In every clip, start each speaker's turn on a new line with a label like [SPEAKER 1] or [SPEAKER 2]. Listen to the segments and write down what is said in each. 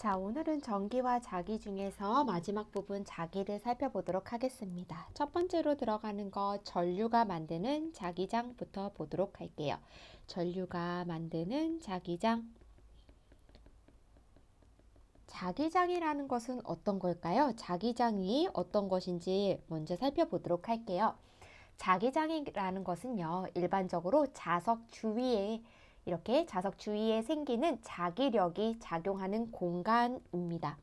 [SPEAKER 1] 자, 오늘은 전기와 자기 중에서 마지막 부분 자기를 살펴보도록 하겠습니다. 첫 번째로 들어가는 거 전류가 만드는 자기장부터 보도록 할게요. 전류가 만드는 자기장. 자기장이라는 것은 어떤 걸까요? 자기장이 어떤 것인지 먼저 살펴보도록 할게요. 자기장이라는 것은요, 일반적으로 자석 주위에 이렇게 자석 주위에 생기는 자기력이 작용하는 공간입니다.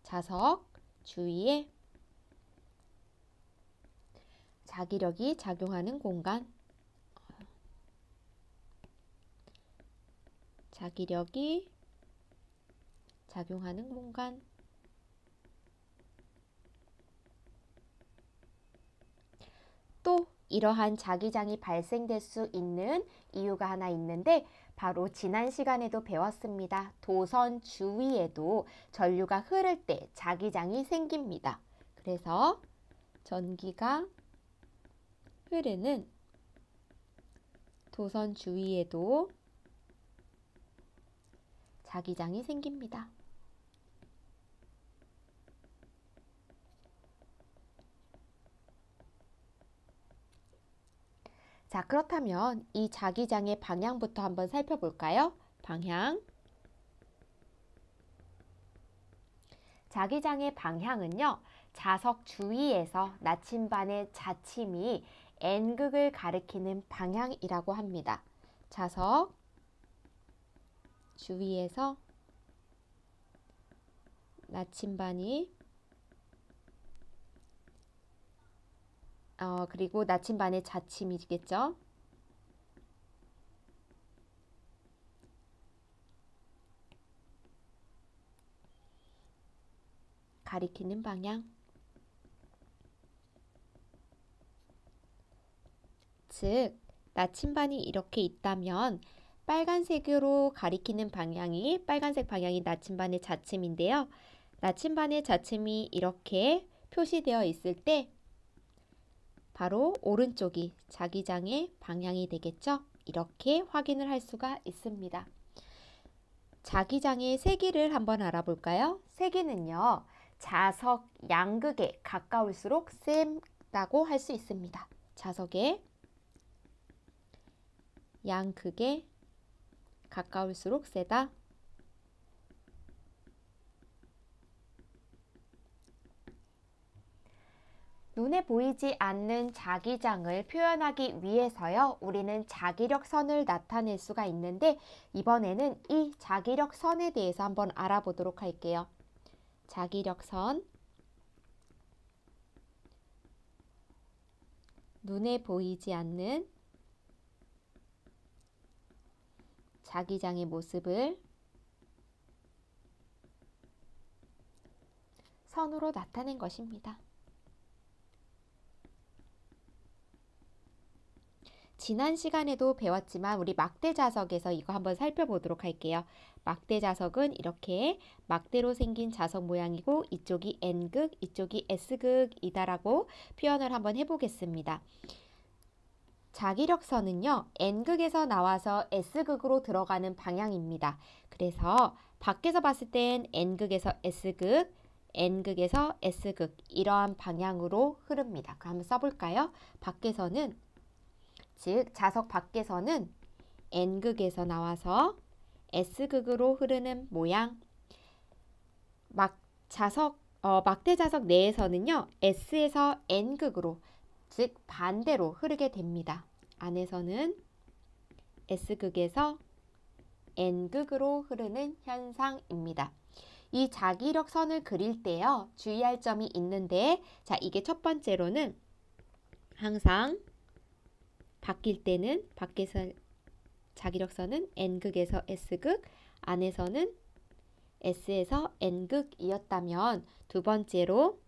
[SPEAKER 1] 자석 주위에 자기력이 작용하는 공간. 자기력이 작용하는 공간. 또 이러한 자기장이 발생될 수 있는 이유가 하나 있는데 바로 지난 시간에도 배웠습니다. 도선 주위에도 전류가 흐를 때 자기장이 생깁니다. 그래서 전기가 흐르는 도선 주위에도 자기장이 생깁니다. 자, 그렇다면 이 자기장의 방향부터 한번 살펴볼까요? 방향. 자기장의 방향은요, 자석 주위에서 나침반의 자침이 N극을 가리키는 방향이라고 합니다. 자석 주위에서 나침반이 그리고 나침반의 자침이겠죠. 가리키는 방향. 즉, 나침반이 이렇게 있다면 빨간색으로 가리키는 방향이 빨간색 방향이 나침반의 자침인데요. 나침반의 자침이 이렇게 표시되어 있을 때 바로 오른쪽이 자기장의 방향이 되겠죠. 이렇게 확인을 할 수가 있습니다. 자기장의 세기를 한번 알아볼까요? 세기는요, 자석 양극에 가까울수록 세다고 할 수 있습니다. 자석의 양극에 가까울수록 세다. 눈에 보이지 않는 자기장을 표현하기 위해서요, 우리는 자기력 선을 나타낼 수가 있는데 이번에는 이 자기력 선에 대해서 한번 알아보도록 할게요. 자기력 선. 눈에 보이지 않는 자기장의 모습을 선으로 나타낸 것입니다. 지난 시간에도 배웠지만 우리 막대 자석에서 이거 한번 살펴보도록 할게요. 막대 자석은 이렇게 막대로 생긴 자석 모양이고 이쪽이 N극, 이쪽이 S극이다라고 표현을 한번 해보겠습니다. 자기력선은요, N극에서 나와서 S극으로 들어가는 방향입니다. 그래서 밖에서 봤을 땐 N극에서 S극, N극에서 S극 이러한 방향으로 흐릅니다. 그럼 한번 써볼까요? 밖에서는 즉 자석 밖에서는 N극에서 나와서 S극으로 흐르는 모양. 막대 자석 내에서는요, S에서 N극으로 즉 반대로 흐르게 됩니다. 안에서는 S극에서 N극으로 흐르는 현상입니다. 이 자기력 선을 그릴 때요, 주의할 점이 있는데, 자, 이게 첫 번째로는 항상 바뀔 때는 밖에서 자기력선은 N극에서 S극, 안에서는 S에서 N극이었다면 두 번째로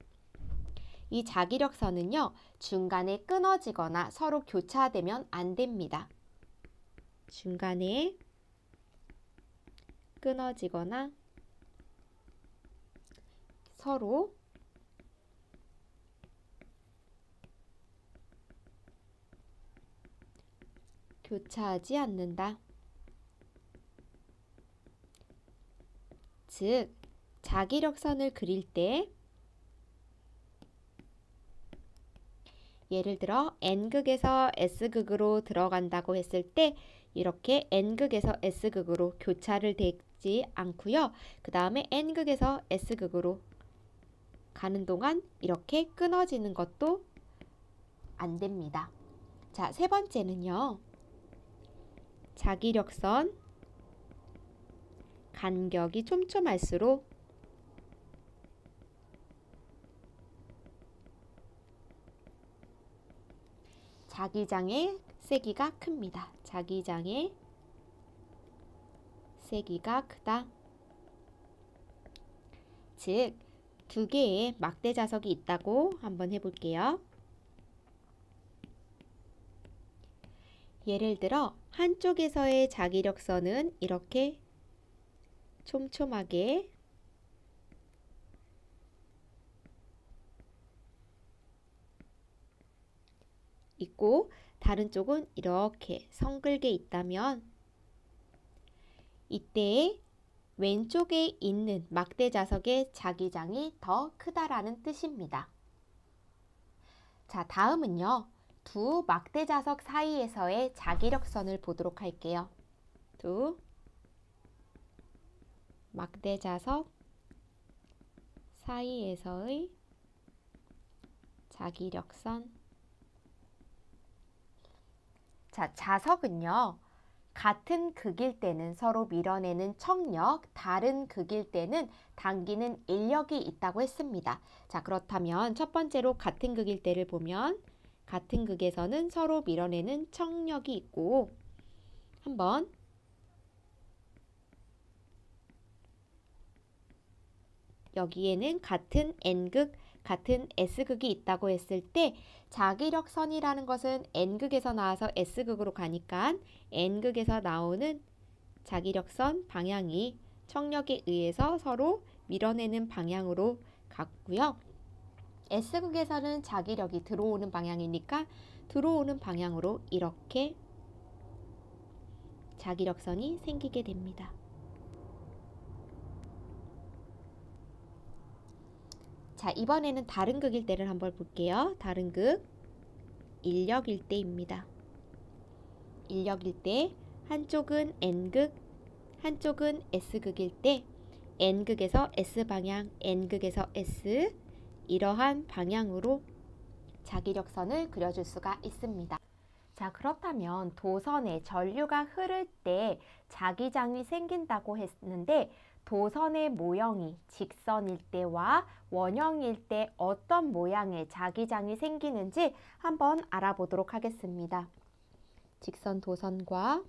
[SPEAKER 1] 이 자기력선은요, 중간에 끊어지거나 서로 교차되면 안 됩니다. 중간에 끊어지거나 서로 교차하지 않는다. 즉, 자기력선을 그릴 때 예를 들어 n극에서 s극으로 들어간다고 했을 때 이렇게 n극에서 s극으로 교차를 되지 않고요. 그 다음에 n극에서 s극으로 가는 동안 이렇게 끊어지는 것도 안 됩니다. 자, 세 번째는요. 자기력선 간격이 촘촘할수록 자기장의 세기가 큽니다. 자기장의 세기가 크다. 즉, 두 개의 막대 자석이 있다고 한번 해볼게요. 예를 들어 한쪽에서의 자기력선은 이렇게 촘촘하게 있고 다른 쪽은 이렇게 성글게 있다면 이때 왼쪽에 있는 막대 자석의 자기장이 더 크다라는 뜻입니다. 자, 다음은요. 두 막대 자석 사이에서의 자기력선을 보도록 할게요. 두 막대 자석 사이에서의 자기력선. 자, 자석은요. 같은 극일 때는 서로 밀어내는 척력, 다른 극일 때는 당기는 인력이 있다고 했습니다. 자, 그렇다면 첫 번째로 같은 극일 때를 보면 같은 극에서는 서로 밀어내는 척력이 있고 한번 여기에는 같은 n극, 같은 s극이 있다고 했을 때 자기력선이라는 것은 n극에서 나와서 s극으로 가니까 n극에서 나오는 자기력선 방향이 척력에 의해서 서로 밀어내는 방향으로 갔고요. s극에서는 자기력이 들어오는 방향이니까 들어오는 방향으로 이렇게 자기력선이 생기게 됩니다. 자, 이번에는 다른 극일 때를 한번 볼게요. 다른 극, 인력일 때입니다. 인력일 때 한쪽은 n극, 한쪽은 s극일 때 n극에서 s방향, n극에서 s 이러한 방향으로 자기력선을 그려줄 수가 있습니다. 자, 그렇다면 도선에 전류가 흐를 때 자기장이 생긴다고 했는데 도선의 모형이 직선일 때와 원형일 때 어떤 모양의 자기장이 생기는지 한번 알아보도록 하겠습니다. 직선 도선과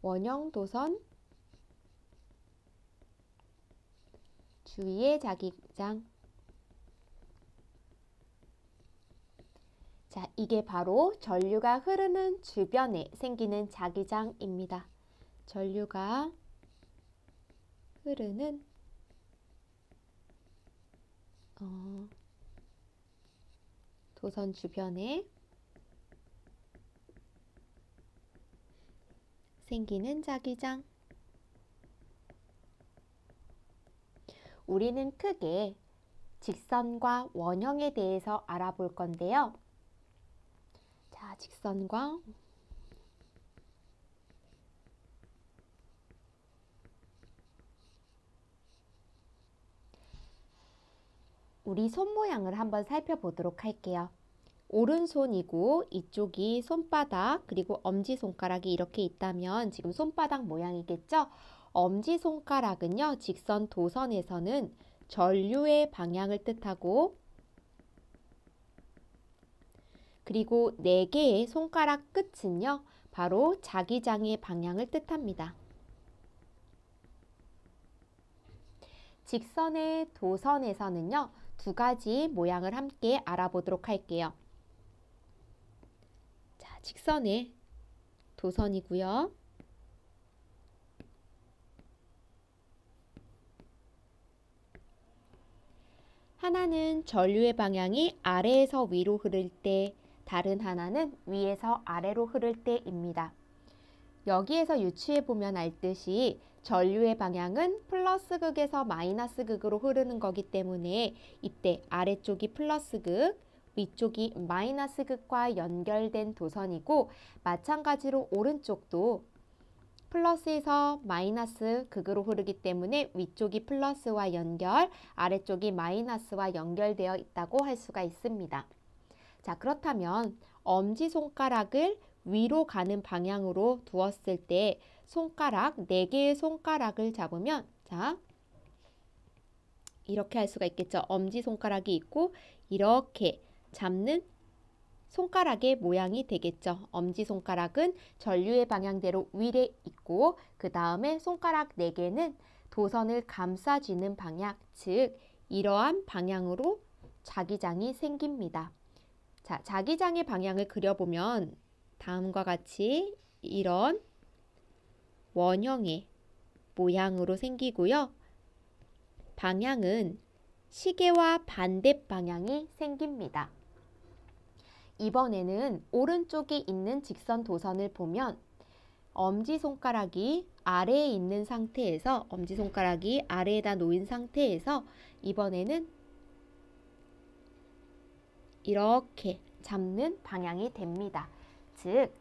[SPEAKER 1] 원형 도선 주위의 자기장. 자, 이게 바로 전류가 흐르는 주변에 생기는 자기장입니다. 전류가 흐르는 도선 주변에 생기는 자기장. 우리는 크게 직선과 원형에 대해서 알아볼 건데요. 자, 직선과 우리 손 모양을 한번 살펴보도록 할게요. 오른손이고 이쪽이 손바닥 그리고 엄지손가락이 이렇게 있다면 지금 손바닥 모양이겠죠? 엄지손가락은요. 직선 도선에서는 전류의 방향을 뜻하고 그리고 4개의 손가락 끝은요. 바로 자기장의 방향을 뜻합니다. 직선의 도선에서는요. 2가지 모양을 함께 알아보도록 할게요. 자, 직선의 도선이고요. 하나는 전류의 방향이 아래에서 위로 흐를 때, 다른 하나는 위에서 아래로 흐를 때입니다. 여기에서 유추해 보면 알듯이 전류의 방향은 플러스 극에서 마이너스 극으로 흐르는 거기 때문에 이때 아래쪽이 플러스 극, 위쪽이 마이너스 극과 연결된 도선이고, 마찬가지로 오른쪽도 플러스에서 마이너스 극으로 흐르기 때문에 위쪽이 플러스와 연결, 아래쪽이 마이너스와 연결되어 있다고 할 수가 있습니다. 자, 그렇다면 엄지손가락을 위로 가는 방향으로 두었을 때 손가락, 4개의 손가락을 잡으면, 자, 이렇게 할 수가 있겠죠. 엄지손가락이 있고 이렇게 잡는 손가락의 모양이 되겠죠. 엄지손가락은 전류의 방향대로 위에 있고, 그 다음에 손가락 4개는 도선을 감싸주는 방향, 즉 이러한 방향으로 자기장이 생깁니다. 자, 자기장의 방향을 그려보면 다음과 같이 이런 원형의 모양으로 생기고요. 방향은 시계와 반대 방향이 생깁니다. 이번에는 오른쪽에 있는 직선 도선을 보면 엄지손가락이 아래에 있는 상태에서, 엄지손가락이 아래에다 놓인 상태에서 이번에는 이렇게 잡는 방향이 됩니다. 즉,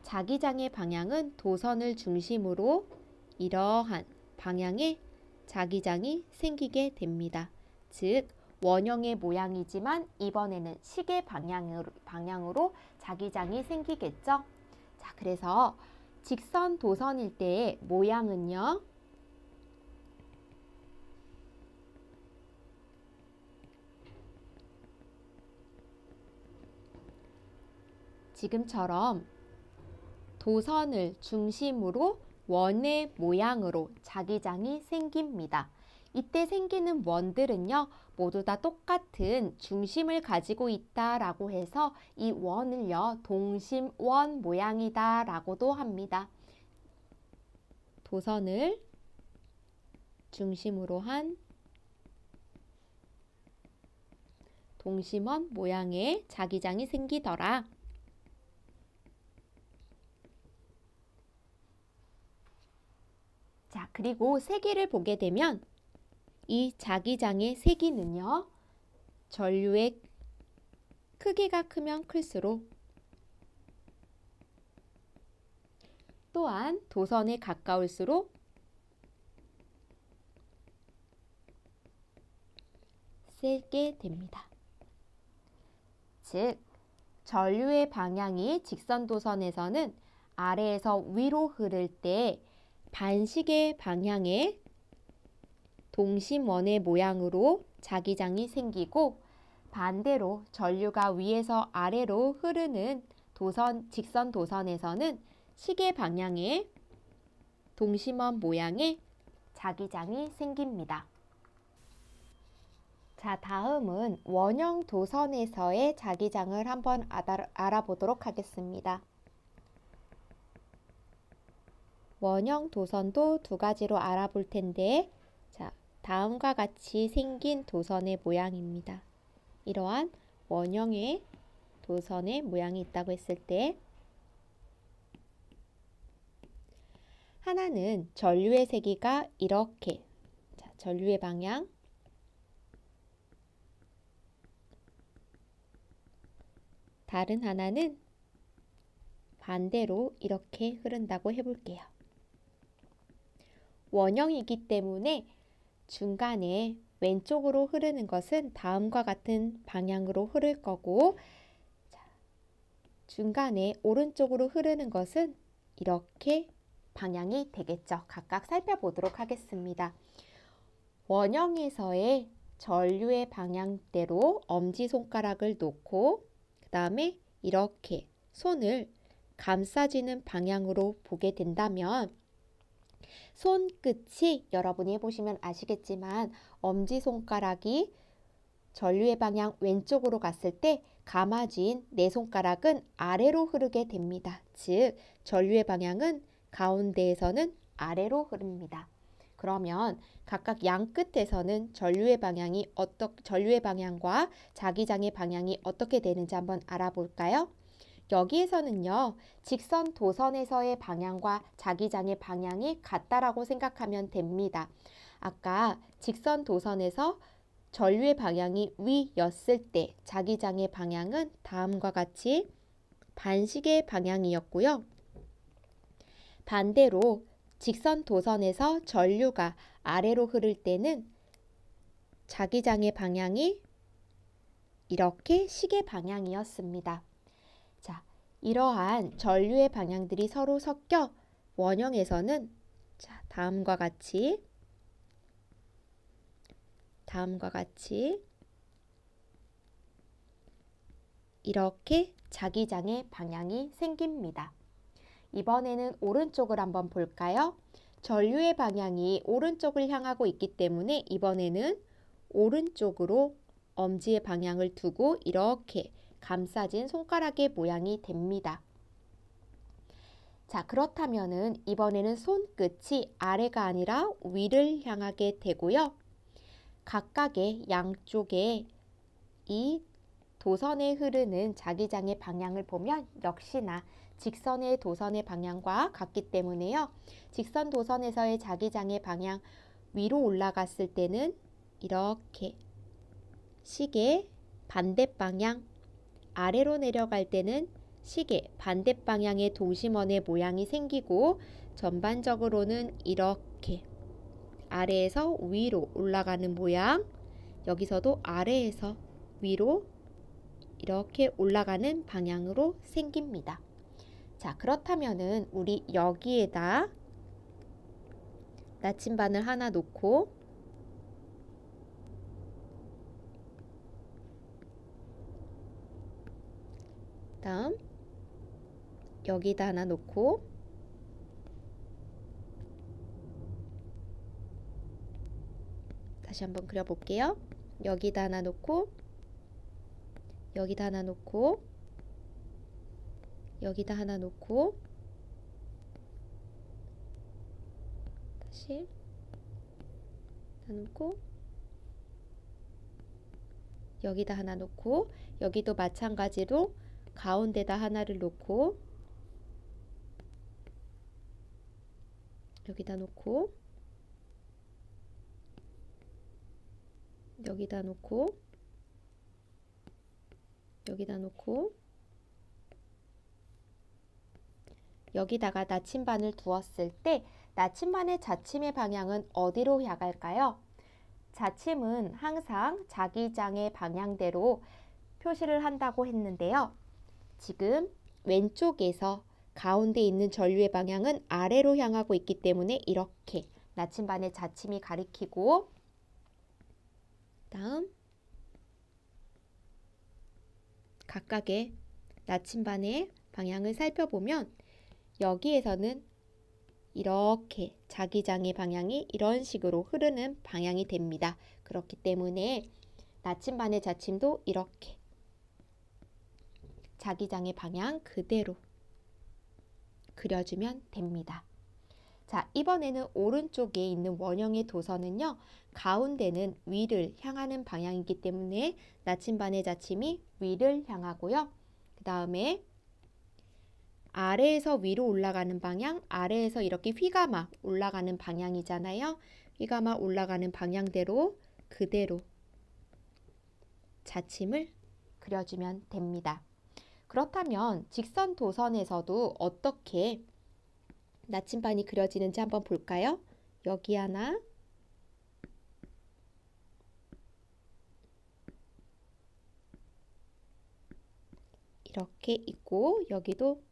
[SPEAKER 1] 자기장의 방향은 도선을 중심으로 이러한 방향의 자기장이 생기게 됩니다. 즉, 원형의 모양이지만 이번에는 시계 방향으로 자기장이 생기겠죠. 자, 그래서 직선 도선일 때의 모양은요, 지금처럼 도선을 중심으로 원의 모양으로 자기장이 생깁니다. 이때 생기는 원들은요, 모두 다 똑같은 중심을 가지고 있다라고 해서 이 원을요, 동심원 모양이다 라고도 합니다. 도선을 중심으로 한 동심원 모양의 자기장이 생기더라. 자, 그리고 세기를 보게 되면 이 자기장의 세기는요, 전류의 크기가 크면 클수록, 또한 도선에 가까울수록 세게 됩니다. 즉, 전류의 방향이 직선 도선에서는 아래에서 위로 흐를 때 반시계 방향의 동심원의 모양으로 자기장이 생기고, 반대로 전류가 위에서 아래로 흐르는 직선 도선에서는 시계 방향의 동심원 모양의 자기장이 생깁니다. 자, 다음은 원형 도선에서의 자기장을 한번 알아보도록 하겠습니다. 원형 도선도 2가지로 알아볼 텐데, 자, 다음과 같이 생긴 도선의 모양입니다. 이러한 원형의 도선의 모양이 있다고 했을 때, 하나는 전류의 세기가 이렇게, 자, 전류의 방향, 다른 하나는 반대로 이렇게 흐른다고 해볼게요. 원형이기 때문에 중간에 왼쪽으로 흐르는 것은 다음과 같은 방향으로 흐를 거고, 자, 중간에 오른쪽으로 흐르는 것은 이렇게 방향이 되겠죠. 각각 살펴보도록 하겠습니다. 원형에서의 전류의 방향대로 엄지손가락을 놓고 그 다음에 이렇게 손을 감싸지는 방향으로 보게 된다면, 손끝이 여러분이 해보시면 아시겠지만 엄지손가락이 전류의 방향 왼쪽으로 갔을 때 감아진 내 손가락은 아래로 흐르게 됩니다. 즉, 전류의 방향은 가운데에서는 아래로 흐릅니다. 그러면 각각 양 끝에서는 전류의 방향과 자기장의 방향이 어떻게 되는지 한번 알아볼까요? 여기에서는요, 직선 도선에서의 방향과 자기장의 방향이 같다라고 생각하면 됩니다. 아까 직선 도선에서 전류의 방향이 위였을 때 자기장의 방향은 다음과 같이 반시계 방향이었고요. 반대로 직선 도선에서 전류가 아래로 흐를 때는 자기장의 방향이 이렇게 시계 방향이었습니다. 자, 이러한 전류의 방향들이 서로 섞여 원형에서는 다음과 같이 이렇게 자기장의 방향이 생깁니다. 이번에는 오른쪽을 한번 볼까요? 전류의 방향이 오른쪽을 향하고 있기 때문에 이번에는 오른쪽으로 엄지의 방향을 두고 이렇게 감싸진 손가락의 모양이 됩니다. 자, 그렇다면은 이번에는 손끝이 아래가 아니라 위를 향하게 되고요. 각각의 양쪽에 이 도선에 흐르는 자기장의 방향을 보면 역시나 직선의 도선의 방향과 같기 때문에요. 직선 도선에서의 자기장의 방향 위로 올라갔을 때는 이렇게 시계 반대 방향, 아래로 내려갈 때는 시계 반대 방향의 동심원의 모양이 생기고 전반적으로는 이렇게 아래에서 위로 올라가는 모양, 여기서도 아래에서 위로 이렇게 올라가는 방향으로 생깁니다. 자, 그렇다면은 우리 여기에다 나침반을 하나 놓고 다음 여기다 하나 놓고 다시 한번 그려볼게요. 여기다 하나 놓고 여기다 하나 놓고 여기다 하나 놓고 다시 놓고 여기다 하나 놓고 여기도 마찬가지로 가운데다 하나를 놓고 여기다 놓고 여기다 놓고 여기다 놓고 여기다가 나침반을 두었을 때 나침반의 자침의 방향은 어디로 향할까요? 자침은 항상 자기장의 방향대로 표시를 한다고 했는데요. 지금 왼쪽에서 가운데 있는 전류의 방향은 아래로 향하고 있기 때문에 이렇게 나침반의 자침이 가리키고 다음 각각의 나침반의 방향을 살펴보면 여기에서는 이렇게 자기장의 방향이 이런 식으로 흐르는 방향이 됩니다. 그렇기 때문에 나침반의 자침도 이렇게 자기장의 방향 그대로 그려주면 됩니다. 자, 이번에는 오른쪽에 있는 원형의 도선은요. 가운데는 위를 향하는 방향이기 때문에 나침반의 자침이 위를 향하고요. 그 다음에 아래에서 위로 올라가는 방향, 아래에서 이렇게 휘감아 올라가는 방향이잖아요. 휘감아 올라가는 방향대로 그대로 자침을 그려주면 됩니다. 그렇다면 직선 도선에서도 어떻게 나침반이 그려지는지 한번 볼까요? 여기 하나, 이렇게 있고 여기도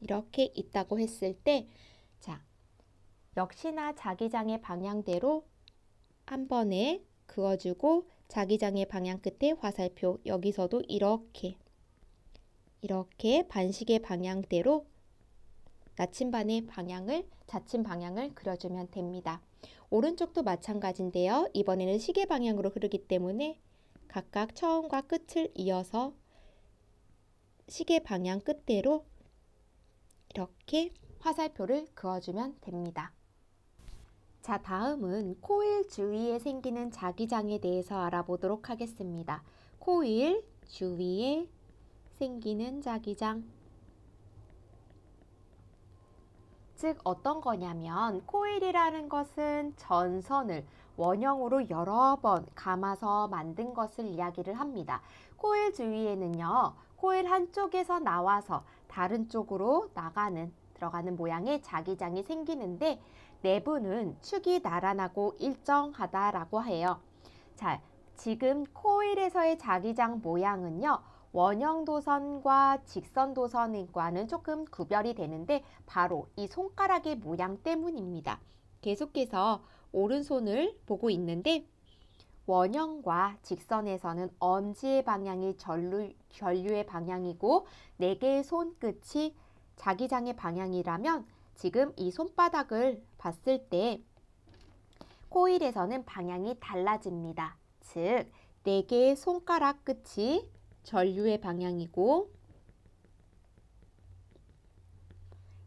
[SPEAKER 1] 이렇게 있다고 했을 때, 자, 역시나 자기장의 방향대로 한 번에 그어주고 자기장의 방향 끝에 화살표, 여기서도 이렇게 반시계 방향대로 나침반의 방향을, 자침 방향을 그려주면 됩니다. 오른쪽도 마찬가지인데요. 이번에는 시계 방향으로 흐르기 때문에 각각 처음과 끝을 이어서 시계 방향 끝대로 이렇게 화살표를 그어주면 됩니다. 자, 다음은 코일 주위에 생기는 자기장에 대해서 알아보도록 하겠습니다. 코일 주위에 생기는 자기장. 즉 어떤 거냐면 코일이라는 것은 전선을 원형으로 여러 번 감아서 만든 것을 이야기를 합니다. 코일 주위에는요, 코일 한쪽에서 나와서 다른 쪽으로 들어가는 모양의 자기장이 생기는데 내부는 축이 나란하고 일정하다라고 해요. 자, 지금 코일에서의 자기장 모양은요, 원형 도선과 직선 도선과는 조금 구별이 되는데 바로 이 손가락의 모양 때문입니다. 계속해서 오른손을 보고 있는데 원형과 직선에서는 엄지의 방향이 전류의 방향이고 4개의 손끝이 자기장의 방향이라면 지금 이 손바닥을 봤을 때 코일에서는 방향이 달라집니다. 즉 4개의 손가락 끝이 전류의 방향이고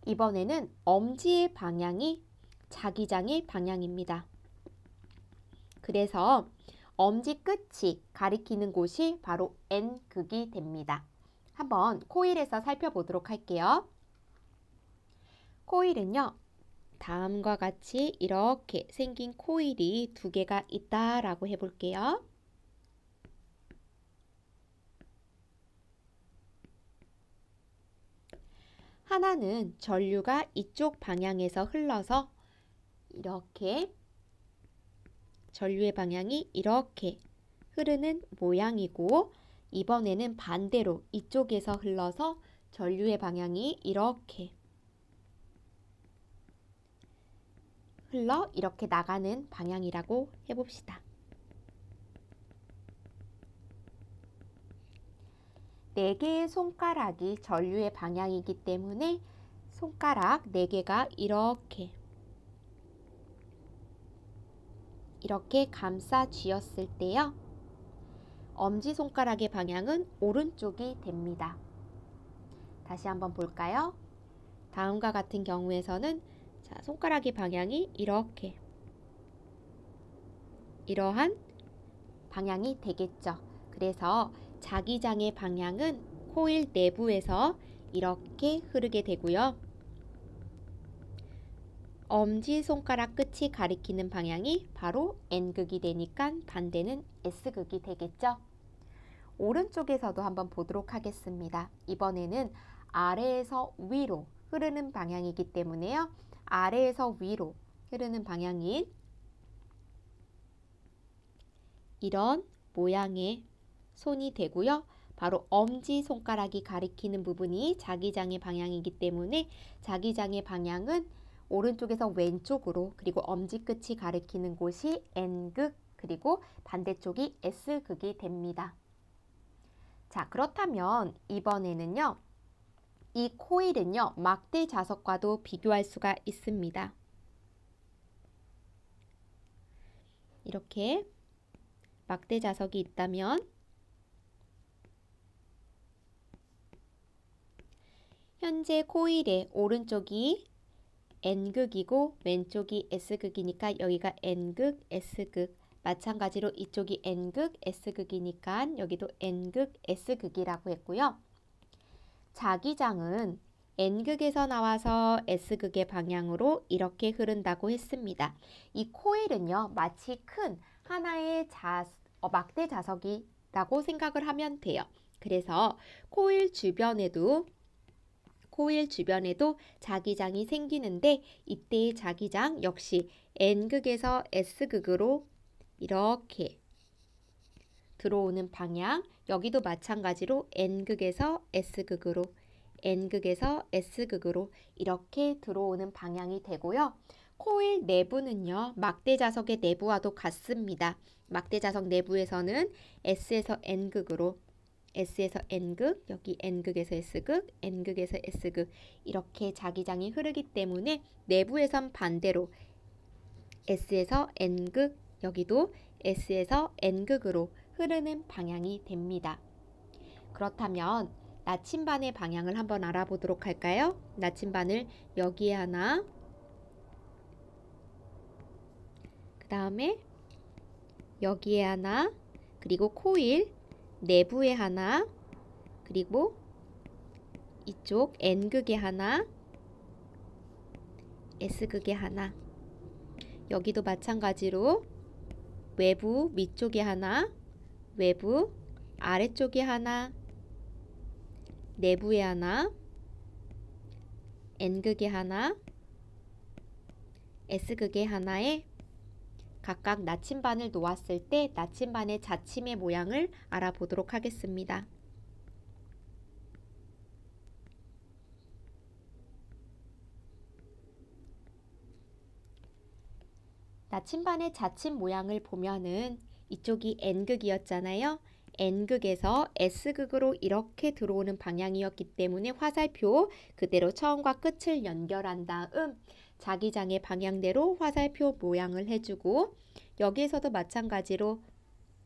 [SPEAKER 1] 이번에는 엄지의 방향이 자기장의 방향입니다. 그래서 엄지 끝이 가리키는 곳이 바로 N극이 됩니다. 한번 코일에서 살펴보도록 할게요. 코일은요, 다음과 같이 이렇게 생긴 코일이 2개가 있다라고 해볼게요. 하나는 전류가 이쪽 방향에서 흘러서 이렇게 전류의 방향이 이렇게 흐르는 모양이고 이번에는 반대로 이쪽에서 흘러서 전류의 방향이 이렇게 흘러 이렇게 나가는 방향이라고 해봅시다. 4개의 손가락이 전류의 방향이기 때문에 손가락 4개가 이렇게 감싸 쥐었을 때요. 엄지손가락의 방향은 오른쪽이 됩니다. 다시 한번 볼까요? 다음과 같은 경우에서는 자, 손가락의 방향이 이러한 방향이 되겠죠. 그래서 자기장의 방향은 코일 내부에서 이렇게 흐르게 되고요. 엄지손가락 끝이 가리키는 방향이 바로 N극이 되니까 반대는 S극이 되겠죠. 오른쪽에서도 한번 보도록 하겠습니다. 이번에는 아래에서 위로 흐르는 방향이기 때문에요. 아래에서 위로 흐르는 방향인 이런 모양의 손이 되고요. 바로 엄지손가락이 가리키는 부분이 자기장의 방향이기 때문에 자기장의 방향은 오른쪽에서 왼쪽으로 그리고 엄지끝이 가리키는 곳이 N극 그리고 반대쪽이 S극이 됩니다. 자, 그렇다면 이번에는요. 이 코일은요. 막대 자석과도 비교할 수가 있습니다. 이렇게 막대 자석이 있다면 현재 코일의 오른쪽이 N극이고 왼쪽이 S극이니까 여기가 N극, S극. 마찬가지로 이쪽이 N극, S극이니까 여기도 N극, S극이라고 했고요. 자기장은 N극에서 나와서 S극의 방향으로 이렇게 흐른다고 했습니다. 이 코일은요, 마치 큰 하나의 막대 자석이라고 생각을 하면 돼요. 그래서 코일 주변에도 자기장이 생기는데 이때의 자기장 역시 N극에서 S극으로 이렇게 들어오는 방향, 여기도 마찬가지로 N극에서 S극으로 이렇게 들어오는 방향이 되고요. 코일 내부는요, 막대 자석의 내부와도 같습니다. 막대 자석 내부에서는 S에서 N극으로 S에서 N극, 여기 N극에서 S극, N극에서 S극 이렇게 자기장이 흐르기 때문에 내부에선 반대로 S에서 N극, 여기도 S에서 N극으로 흐르는 방향이 됩니다. 그렇다면 나침반의 방향을 한번 알아보도록 할까요? 나침반을 여기에 하나, 그 다음에 여기에 하나, 그리고 코일 내부에 하나, 그리고 이쪽 N극에 하나, S극에 하나, 여기도 마찬가지로 외부 밑쪽에 하나, 외부 아래쪽에 하나, 내부에 하나, N극에 하나, S극에 하나에 각각 나침반을 놓았을 때 나침반의 자침의 모양을 알아보도록 하겠습니다. 나침반의 자침 모양을 보면은 이쪽이 N극이었잖아요. N극에서 S극으로 이렇게 들어오는 방향이었기 때문에 화살표 그대로 처음과 끝을 연결한 다음 자기장의 방향대로 화살표 모양을 해주고, 여기에서도 마찬가지로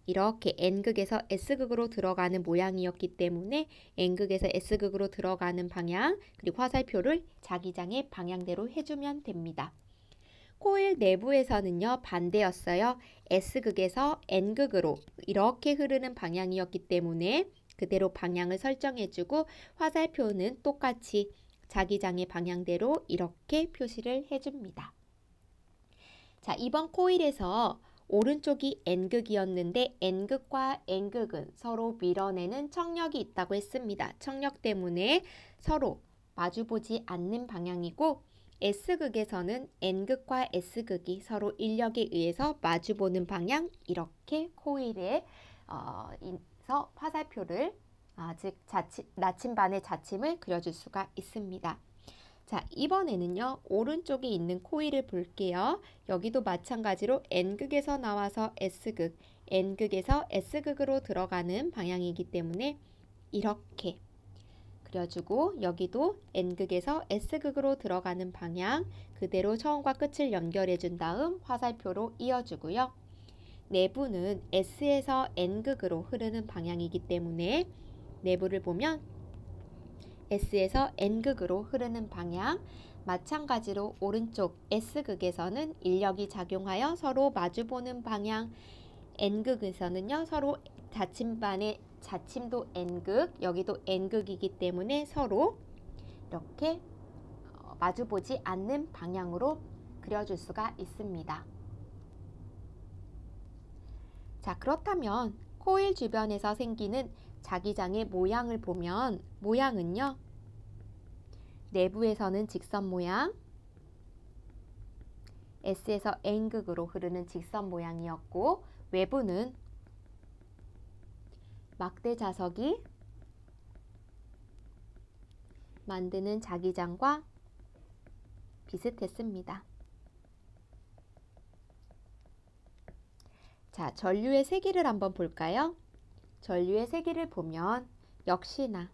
[SPEAKER 1] 이렇게 N극에서 S극으로 들어가는 모양이었기 때문에 N극에서 S극으로 들어가는 방향 그리고 화살표를 자기장의 방향대로 해주면 됩니다. 코일 내부에서는요 반대였어요. S극에서 N극으로 이렇게 흐르는 방향이었기 때문에 그대로 방향을 설정해주고 화살표는 똑같이 자기장의 방향대로 이렇게 표시를 해줍니다. 자, 이번 코일에서 오른쪽이 N극이었는데 N극과 N극은 서로 밀어내는 청력이 있다고 했습니다. 청력 때문에 서로 마주보지 않는 방향이고, S극에서는 N극과 S극이 서로 인력에 의해서 마주보는 방향, 이렇게 코일에 서 화살표를 즉 나침반의 자침을 그려줄 수가 있습니다. 자, 이번에는요 오른쪽에 있는 코일을 볼게요. 여기도 마찬가지로 N극에서 나와서 S극, N극에서 S극으로 들어가는 방향이기 때문에 이렇게 그려주고, 여기도 N극에서 S극으로 들어가는 방향 그대로 처음과 끝을 연결해 준 다음 화살표로 이어주고요. 내부는 S에서 N극으로 흐르는 방향이기 때문에 내부를 보면 S에서 N극으로 흐르는 방향, 마찬가지로 오른쪽 S극에서는 인력이 작용하여 서로 마주보는 방향, N극에서는요 서로 자침반의 자침도 N극, 여기도 N극이기 때문에 서로 이렇게 마주보지 않는 방향으로 그려줄 수가 있습니다. 자, 그렇다면 코일 주변에서 생기는 자기장의 모양을 보면 모양은요 내부에서는 직선 모양, S에서 N극으로 흐르는 직선 모양이었고, 외부는 막대 자석이 만드는 자기장과 비슷했습니다. 자, 전류의 세기를 한번 볼까요? 전류의 세기를 보면 역시나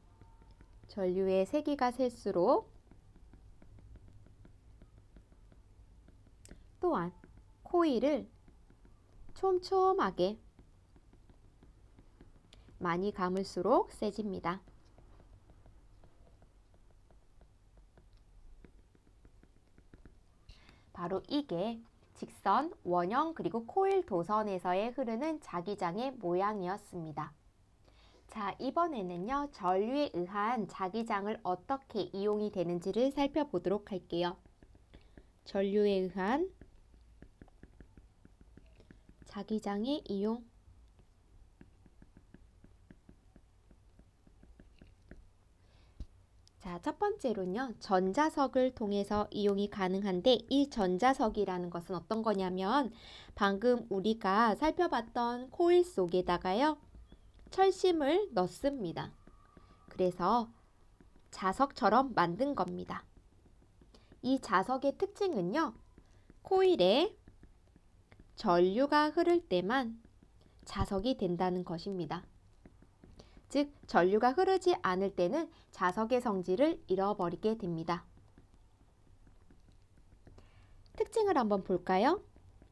[SPEAKER 1] 전류의 세기가 셀수록 또한 코일을 촘촘하게 많이 감을수록 세집니다. 바로 이게 직선, 원형 그리고 코일 도선에서의 흐르는 자기장의 모양이었습니다. 자, 이번에는요 전류에 의한 자기장을 어떻게 이용이 되는지를 살펴보도록 할게요. 전류에 의한 자기장의 이용. 자, 첫 번째로는요 전자석을 통해서 이용이 가능한데, 이 전자석이라는 것은 어떤 거냐면 방금 우리가 살펴봤던 코일 속에다가요 철심을 넣습니다. 그래서 자석처럼 만든 겁니다. 이 자석의 특징은요 코일에 전류가 흐를 때만 자석이 된다는 것입니다. 즉 전류가 흐르지 않을 때는 자석의 성질을 잃어버리게 됩니다. 특징을 한번 볼까요?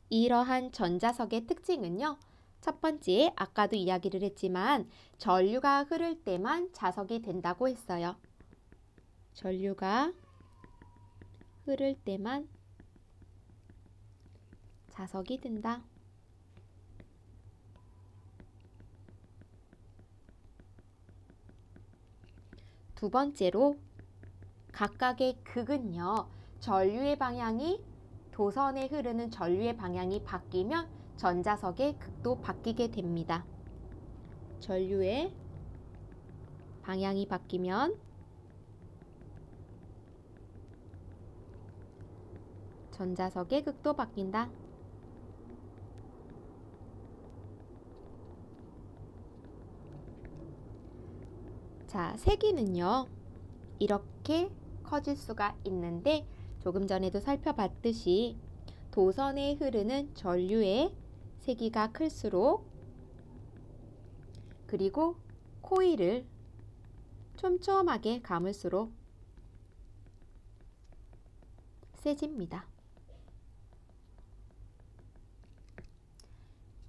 [SPEAKER 1] 이러한 전자석의 특징은요 첫 번째, 아까도 이야기를 했지만 전류가 흐를 때만 자석이 된다고 했어요. 전류가 흐를 때만 자석이 된다. 두 번째로, 각각의 극은요, 전류의 방향이 도선에 흐르는 전류의 방향이 바뀌면 전자석의 극도 바뀌게 됩니다. 전류의 방향이 바뀌면 전자석의 극도 바뀐다. 자, 세기는요, 이렇게 커질 수가 있는데 조금 전에도 살펴봤듯이 도선에 흐르는 전류의 세기가 클수록, 그리고 코일을 촘촘하게 감을수록 세집니다.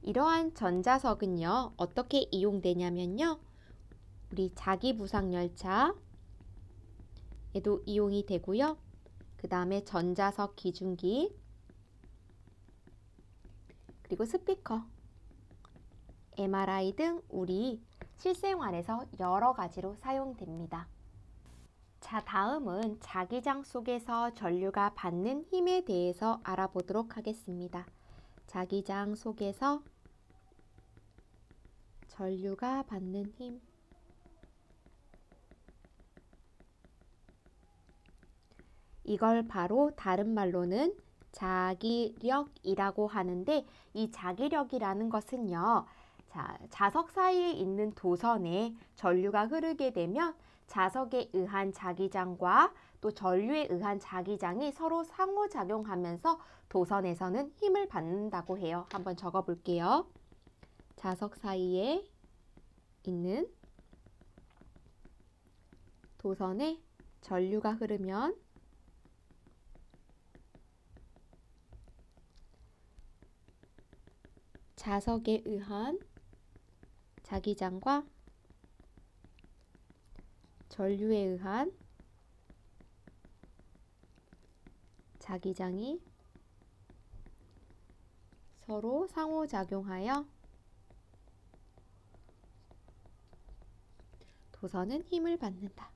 [SPEAKER 1] 이러한 전자석은요, 어떻게 이용되냐면요, 우리 자기부상열차에도 이용이 되고요. 그 다음에 전자석 기중기, 그리고 스피커, MRI 등 우리 실생활에서 여러 가지로 사용됩니다. 자, 다음은 자기장 속에서 전류가 받는 힘에 대해서 알아보도록 하겠습니다. 자기장 속에서 전류가 받는 힘. 이걸 바로 다른 말로는 자기력이라고 하는데, 이 자기력이라는 것은요, 자석 사이에 있는 도선에 전류가 흐르게 되면 자석에 의한 자기장과 또 전류에 의한 자기장이 서로 상호작용하면서 도선에서는 힘을 받는다고 해요. 한번 적어 볼게요. 자석 사이에 있는 도선에 전류가 흐르면 자석에 의한 자기장과 전류에 의한 자기장이 서로 상호작용하여 도선은 힘을 받는다.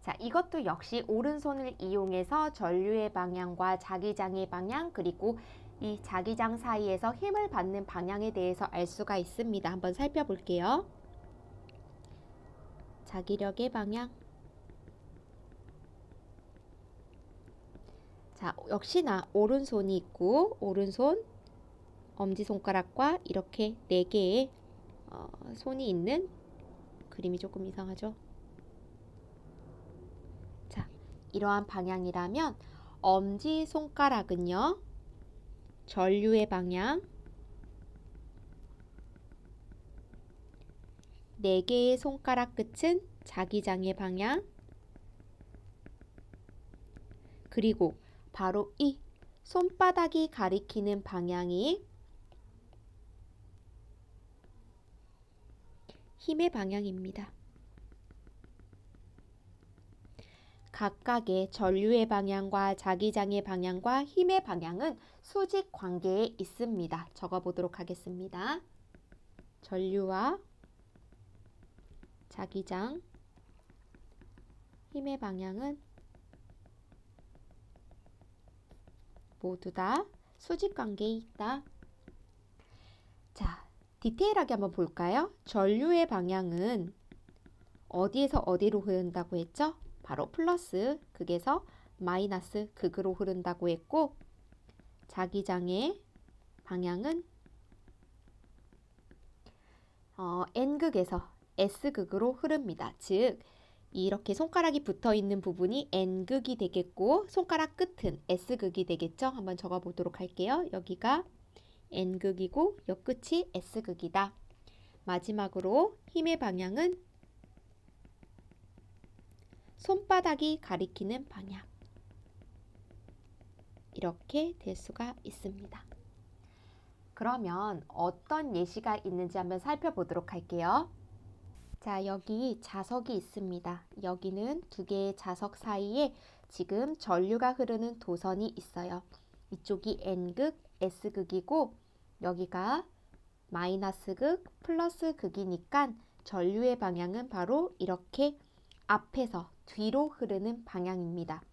[SPEAKER 1] 자, 이것도 역시 오른손을 이용해서 전류의 방향과 자기장의 방향, 그리고 이 자기장 사이에서 힘을 받는 방향에 대해서 알 수가 있습니다. 한번 살펴볼게요. 자기력의 방향. 자, 역시나 오른손이 있고, 오른손 엄지손가락과 이렇게 4개의 손이 있는, 그림이 조금 이상하죠? 자, 이러한 방향이라면 엄지손가락은요, 전류의 방향, 4개의 손가락 끝은 자기장의 방향, 그리고 바로 이 손바닥이 가리키는 방향이 힘의 방향입니다. 각각의 전류의 방향과 자기장의 방향과 힘의 방향은 수직 관계에 있습니다. 적어보도록 하겠습니다. 전류와 자기장, 힘의 방향은 모두 다 수직 관계에 있다. 자, 디테일하게 한번 볼까요? 전류의 방향은 어디에서 어디로 흐른다고 했죠? 바로 플러스 극에서 마이너스 극으로 흐른다고 했고, 자기장의 방향은 N극에서 S극으로 흐릅니다. 즉, 이렇게 손가락이 붙어 있는 부분이 N극이 되겠고, 손가락 끝은 S극이 되겠죠? 한번 적어 보도록 할게요. 여기가 N극이고, 옆 끝이 S극이다. 마지막으로 힘의 방향은 손바닥이 가리키는 방향. 이렇게 될 수가 있습니다. 그러면 어떤 예시가 있는지 한번 살펴보도록 할게요. 자, 여기 자석이 있습니다. 여기는 두 개의 자석 사이에 지금 전류가 흐르는 도선이 있어요. 이쪽이 N극, S극이고 여기가 마이너스극, 플러스극이니까 전류의 방향은 바로 이렇게 앞에서 뒤로 흐르는 방향입니다.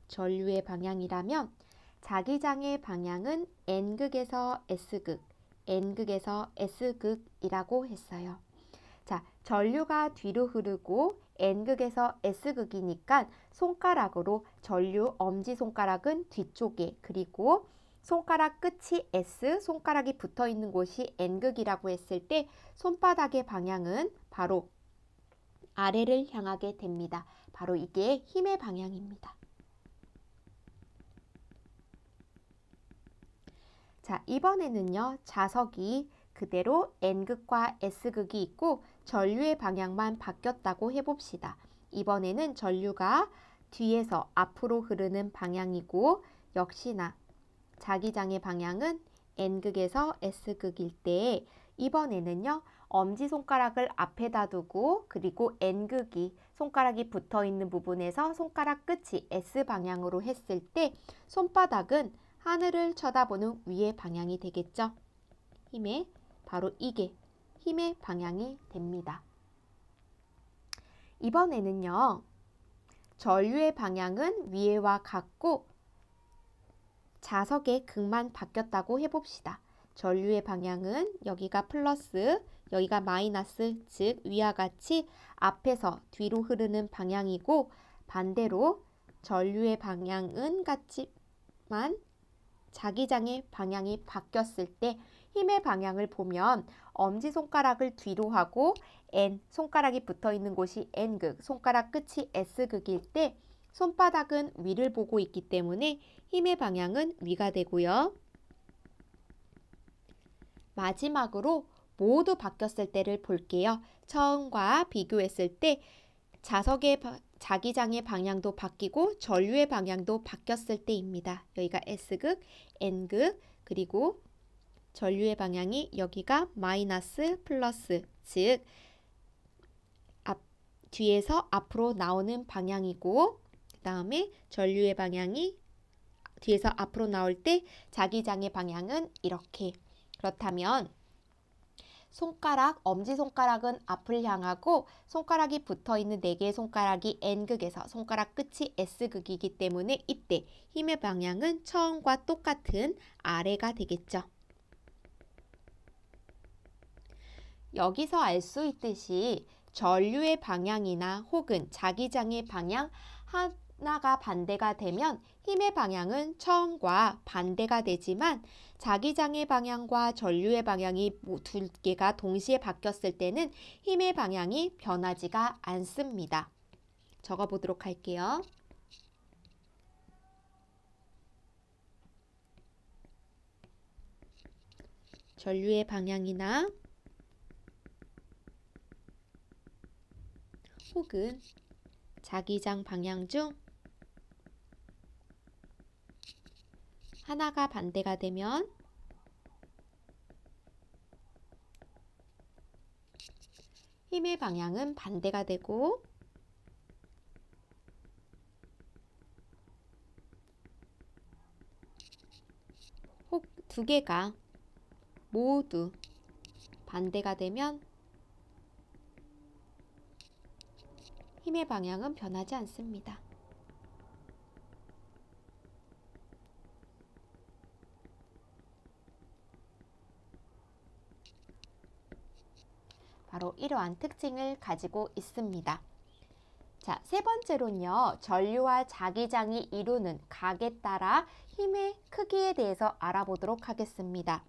[SPEAKER 1] 전류의 방향이라면 자기장의 방향은 N극에서 S극, N극에서 S극이라고 했어요. 자, 전류가 뒤로 흐르고 N극에서 S극이니까 손가락으로 전류 엄지손가락은 뒤쪽에, 그리고 손가락 끝이 S, 손가락이 붙어 있는 곳이 N극이라고 했을 때 손바닥의 방향은 바로 아래를 향하게 됩니다. 바로 이게 힘의 방향입니다. 자, 이번에는요, 자석이 그대로 N극과 S극이 있고 전류의 방향만 바뀌었다고 해봅시다. 이번에는 전류가 뒤에서 앞으로 흐르는 방향이고 역시나 자기장의 방향은 N극에서 S극일 때 이번에는요, 엄지손가락을 앞에다 두고 그리고 N극이 손가락이 붙어 있는 부분에서 손가락 끝이 S방향으로 했을 때 손바닥은 하늘을 쳐다보는 위의 방향이 되겠죠. 바로 이게 힘의 방향이 됩니다. 이번에는요, 전류의 방향은 위에와 같고 자석의 극만 바뀌었다고 해봅시다. 전류의 방향은 여기가 플러스, 여기가 마이너스, 즉 위와 같이 앞에서 뒤로 흐르는 방향이고 반대로 전류의 방향은 같지만 자기장의 방향이 바뀌었을 때 힘의 방향을 보면 엄지손가락을 뒤로 하고 N, 손가락이 붙어 있는 곳이 N극, 손가락 끝이 S극일 때 손바닥은 위를 보고 있기 때문에 힘의 방향은 위가 되고요. 마지막으로 모두 바뀌었을 때를 볼게요. 처음과 비교했을 때 자석의 자기장의 방향도 바뀌고 전류의 방향도 바뀌었을 때입니다. 여기가 S극, N극, 그리고 전류의 방향이 여기가 마이너스, 플러스, 즉 뒤에서 앞으로 나오는 방향이고 그 다음에 전류의 방향이 뒤에서 앞으로 나올 때 자기장의 방향은 이렇게. 그렇다면 손가락, 엄지손가락은 앞을 향하고 손가락이 붙어있는 4개의 손가락이 N극에서 손가락 끝이 S극이기 때문에 이때 힘의 방향은 처음과 똑같은 아래가 되겠죠. 여기서 알 수 있듯이 전류의 방향이나 혹은 자기장의 방향 하나가 반대가 되면 힘의 방향은 처음과 반대가 되지만 자기장의 방향과 전류의 방향이 두 개가 동시에 바뀌었을 때는 힘의 방향이 변하지가 않습니다. 적어보도록 할게요. 전류의 방향이나 혹은 자기장 방향 중 하나가 반대가 되면 힘의 방향은 반대가 되고 혹 두 개가 모두 반대가 되면 힘의 방향은 변하지 않습니다. 바로 이러한 특징을 가지고 있습니다. 자, 세 번째로는요, 전류와 자기장이 이루는 각에 따라 힘의 크기에 대해서 알아보도록 하겠습니다.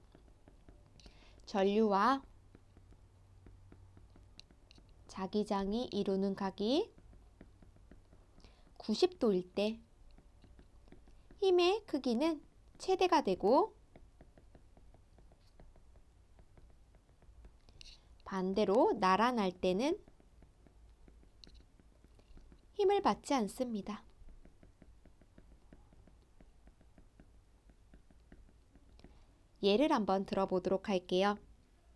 [SPEAKER 1] 전류와 자기장이 이루는 각이 90도일 때 힘의 크기는 최대가 되고 반대로 나란할 때는 힘을 받지 않습니다. 예를 한번 들어보도록 할게요.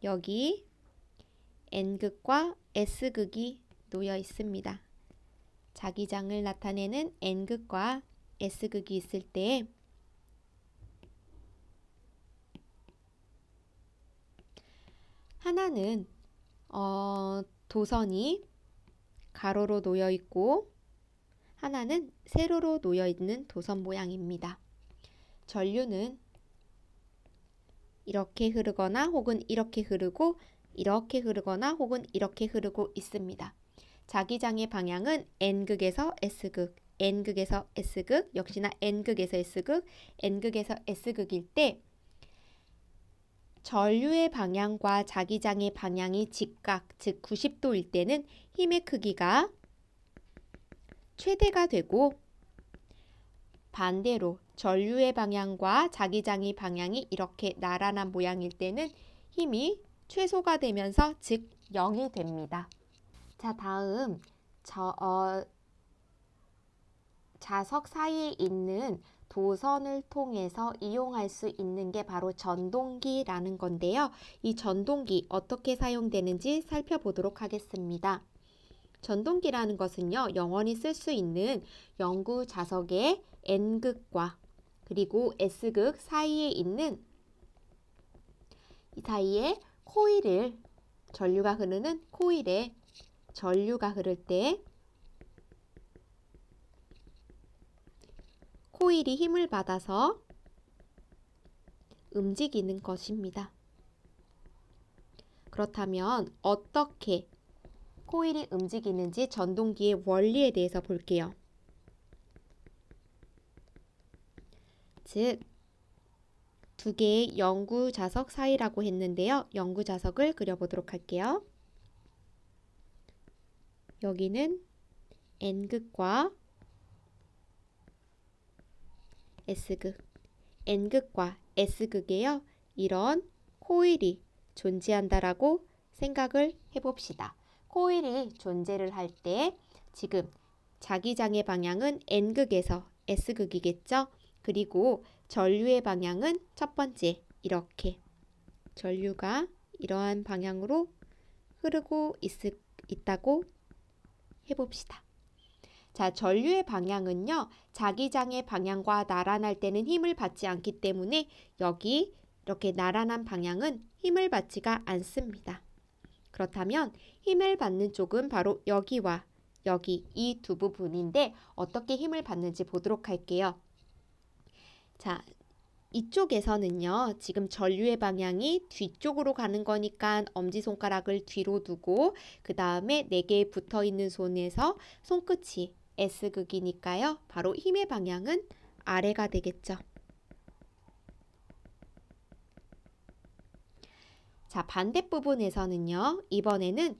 [SPEAKER 1] 여기 N극과 S극이 놓여 있습니다. 자기장을 나타내는 N극과 S극이 있을 때 하나는 도선이 가로로 놓여 있고 하나는 세로로 놓여 있는 도선 모양입니다. 전류는 이렇게 흐르거나 혹은 이렇게 흐르고 이렇게 흐르거나 혹은 이렇게 흐르고 있습니다. 자기장의 방향은 N극에서 S극, N극에서 S극, 역시나 N극에서 S극, N극에서 S극일 때 전류의 방향과 자기장의 방향이 직각, 즉 90도일 때는 힘의 크기가 최대가 되고 반대로 전류의 방향과 자기장의 방향이 이렇게 나란한 모양일 때는 힘이 최소가 되면서 즉 0이 됩니다. 자, 다음 자석 사이에 있는 도선을 통해서 이용할 수 있는 게 바로 전동기라는 건데요. 이 전동기 어떻게 사용되는지 살펴보도록 하겠습니다. 전동기라는 것은요, 영원히 쓸 수 있는 영구 자석의 N극과 그리고 S극 사이에 있는 이 사이에 코일을 전류가 흐르는 코일에 전류가 흐를 때 코일이 힘을 받아서 움직이는 것입니다. 그렇다면 어떻게 코일이 움직이는지 전동기의 원리에 대해서 볼게요. 즉, 두 개의 영구 자석 사이라고 했는데요. 영구 자석을 그려보도록 할게요. 여기는 N극과 S극, N극과 S극에요. 이런 코일이 존재한다라고 생각을 해봅시다. 코일이 존재를 할 때 지금 자기장의 방향은 N극에서 S극이겠죠? 그리고 전류의 방향은 첫 번째 이렇게 전류가 이러한 방향으로 흐르고 있다고 해봅시다. 자, 전류의 방향은요, 자기장의 방향과 나란할 때는 힘을 받지 않기 때문에 여기 이렇게 나란한 방향은 힘을 받지가 않습니다. 그렇다면 힘을 받는 쪽은 바로 여기와 여기 이 두 부분인데 어떻게 힘을 받는지 보도록 할게요. 자, 이쪽에서는요, 지금 전류의 방향이 뒤쪽으로 가는 거니까 엄지손가락을 뒤로 두고 그 다음에 4개 붙어 있는 손에서 손끝이 S극이니까요. 바로 힘의 방향은 아래가 되겠죠. 자, 반대부분에서는요. 이번에는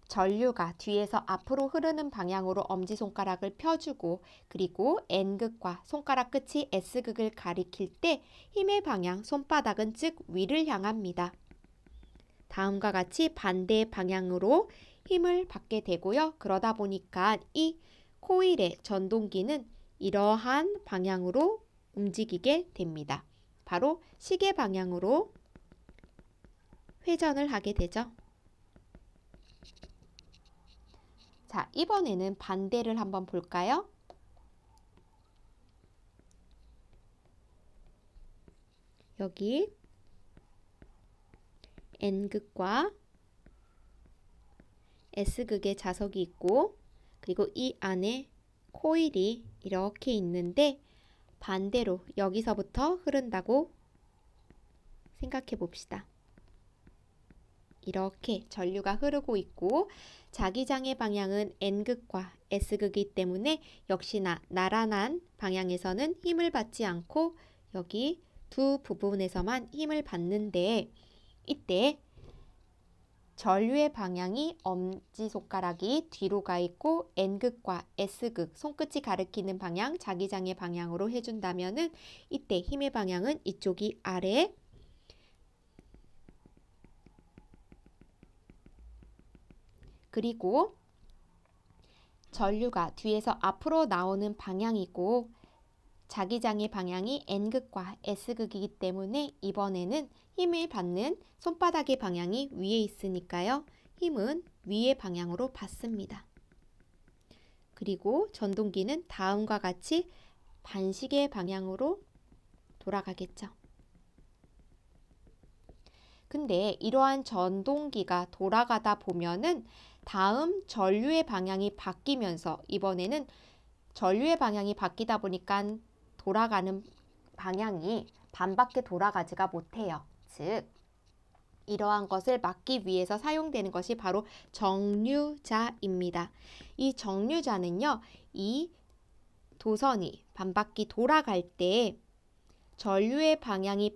[SPEAKER 1] 전류가 뒤에서 앞으로 흐르는 방향으로 엄지손가락을 펴주고 그리고 N극과 손가락 끝이 S극을 가리킬 때 힘의 방향, 손바닥은 즉 위를 향합니다. 다음과 같이 반대 방향으로 힘을 받게 되고요. 그러다 보니까 이 코일의 전동기는 이러한 방향으로 움직이게 됩니다. 바로 시계 방향으로 회전을 하게 되죠. 자, 이번에는 반대를 한번 볼까요? 여기 N극과 S극의 자석이 있고 그리고 이 안에 코일이 이렇게 있는데 반대로 여기서부터 흐른다고 생각해 봅시다. 이렇게 전류가 흐르고 있고 자기장의 방향은 N극과 S극이기 때문에 역시나 나란한 방향에서는 힘을 받지 않고 여기 두 부분에서만 힘을 받는데 이때 전류의 방향이 엄지손가락이 뒤로 가 있고 N극과 S극, 손끝이 가리키는 방향, 자기장의 방향으로 해준다면은 이때 힘의 방향은 이쪽이 아래, 그리고 전류가 뒤에서 앞으로 나오는 방향이고 자기장의 방향이 N극과 S극이기 때문에 이번에는 힘을 받는 손바닥의 방향이 위에 있으니까요. 힘은 위의 방향으로 받습니다. 그리고 전동기는 다음과 같이 반시계 방향으로 돌아가겠죠. 근데 이러한 전동기가 돌아가다 보면은 다음 전류의 방향이 바뀌면서 이번에는 전류의 방향이 바뀌다 보니까 돌아가는 방향이 반밖에 돌아가지가 못해요. 즉, 이러한 것을 막기 위해서 사용되는 것이 바로 정류자입니다. 이 정류자는요, 이 도선이 반바퀴 돌아갈 때 전류의 방향이